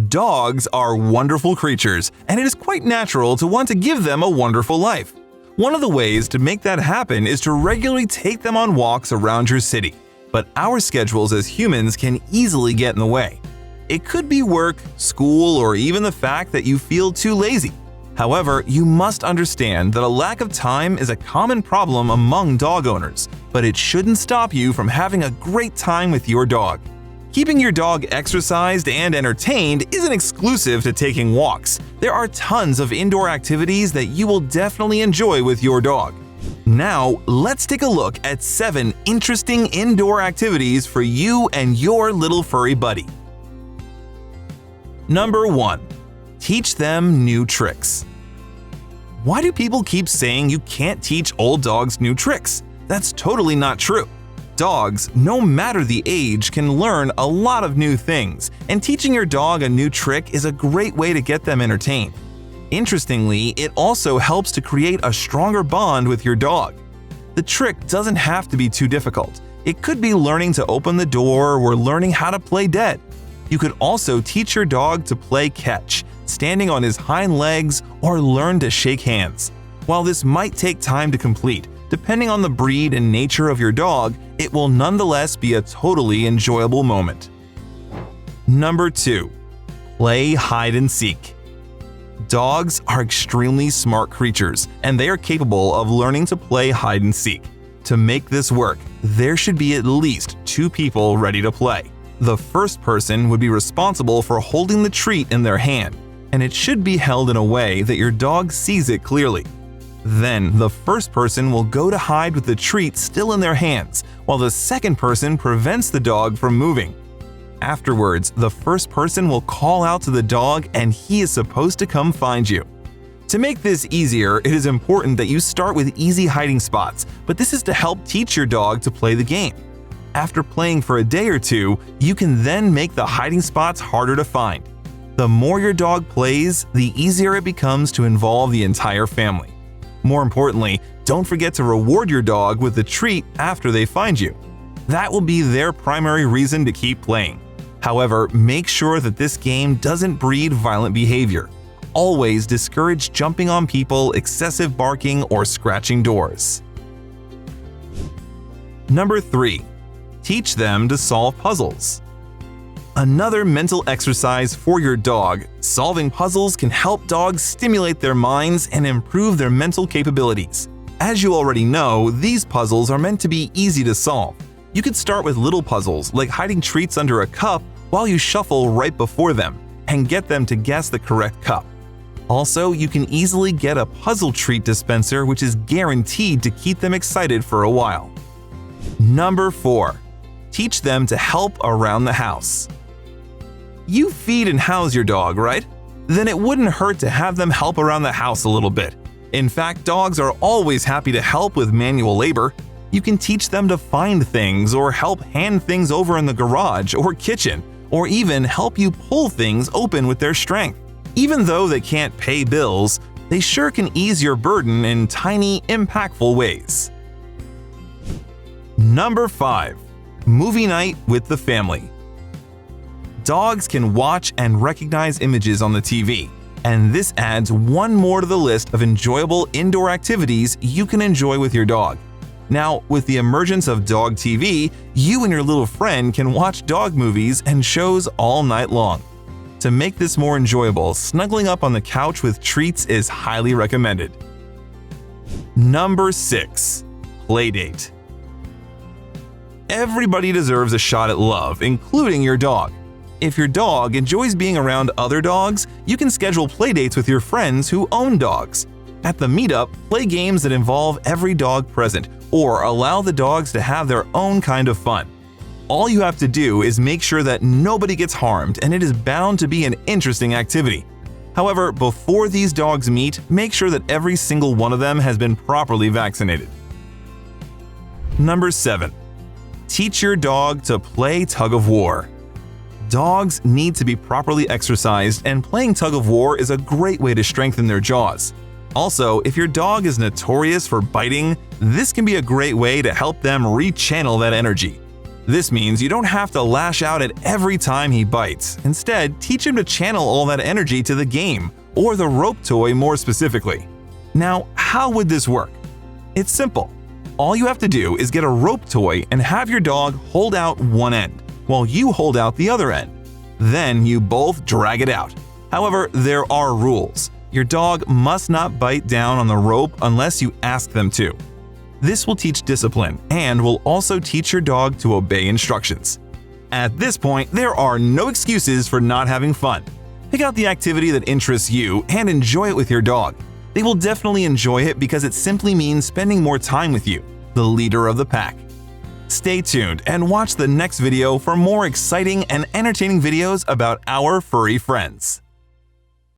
Dogs are wonderful creatures, and it is quite natural to want to give them a wonderful life. One of the ways to make that happen is to regularly take them on walks around your city. But our schedules as humans can easily get in the way. It could be work, school, or even the fact that you feel too lazy. However, you must understand that a lack of time is a common problem among dog owners, but it shouldn't stop you from having a great time with your dog. Keeping your dog exercised and entertained isn't exclusive to taking walks. There are tons of indoor activities that you will definitely enjoy with your dog. Now, let's take a look at 7 interesting indoor activities for you and your little furry buddy. Number 1. Teach them new tricks. Why do people keep saying you can't teach old dogs new tricks? That's totally not true. Dogs, no matter the age, can learn a lot of new things, and teaching your dog a new trick is a great way to get them entertained. Interestingly, it also helps to create a stronger bond with your dog. The trick doesn't have to be too difficult. It could be learning to open the door or learning how to play dead. You could also teach your dog to play catch, standing on his hind legs, or learn to shake hands. While this might take time to complete, depending on the breed and nature of your dog, it will nonetheless be a totally enjoyable moment. Number 2. Play hide and seek. Dogs are extremely smart creatures, and they are capable of learning to play hide and seek. To make this work, there should be at least 2 people ready to play. The first person would be responsible for holding the treat in their hand, and it should be held in a way that your dog sees it clearly. Then, the first person will go to hide with the treat still in their hands, while the second person prevents the dog from moving. Afterwards, the first person will call out to the dog and he is supposed to come find you. To make this easier, it is important that you start with easy hiding spots, but this is to help teach your dog to play the game. After playing for a day or 2, you can then make the hiding spots harder to find. The more your dog plays, the easier it becomes to involve the entire family. More importantly, don't forget to reward your dog with the treat after they find you. That will be their primary reason to keep playing. However, make sure that this game doesn't breed violent behavior. Always discourage jumping on people, excessive barking, or scratching doors. Number 3. Teach them to solve puzzles. Another mental exercise for your dog, solving puzzles can help dogs stimulate their minds and improve their mental capabilities. As you already know, these puzzles are meant to be easy to solve. You could start with little puzzles like hiding treats under a cup while you shuffle right before them and get them to guess the correct cup. Also, you can easily get a puzzle treat dispenser which is guaranteed to keep them excited for a while. Number 4. Teach them to help around the house. You feed and house your dog, right? Then it wouldn't hurt to have them help around the house a little bit. In fact, dogs are always happy to help with manual labor. You can teach them to find things or help hand things over in the garage or kitchen, or even help you pull things open with their strength. Even though they can't pay bills, they sure can ease your burden in tiny, impactful ways. Number 5. Movie night with the family. Dogs can watch and recognize images on the TV, and this adds one more to the list of enjoyable indoor activities you can enjoy with your dog. Now, with the emergence of dog TV, you and your little friend can watch dog movies and shows all night long. To make this more enjoyable, snuggling up on the couch with treats is highly recommended. Number 6. Playdate. Everybody deserves a shot at love, including your dog. If your dog enjoys being around other dogs, you can schedule playdates with your friends who own dogs. At the meetup, play games that involve every dog present, or allow the dogs to have their own kind of fun. All you have to do is make sure that nobody gets harmed, and it is bound to be an interesting activity. However, before these dogs meet, make sure that every single one of them has been properly vaccinated. Number 7. Teach your dog to play Tug of War. Dogs need to be properly exercised, and playing Tug of War is a great way to strengthen their jaws. Also, if your dog is notorious for biting, this can be a great way to help them rechannel that energy. This means you don't have to lash out at every time he bites. Instead, teach him to channel all that energy to the game, or the rope toy more specifically. Now, how would this work? It's simple. All you have to do is get a rope toy and have your dog hold out one end, while you hold out the other end. Then you both drag it out. However, there are rules. Your dog must not bite down on the rope unless you ask them to. This will teach discipline and will also teach your dog to obey instructions. At this point, there are no excuses for not having fun. Pick out the activity that interests you and enjoy it with your dog. They will definitely enjoy it because it simply means spending more time with you, the leader of the pack. Stay tuned and watch the next video for more exciting and entertaining videos about our furry friends.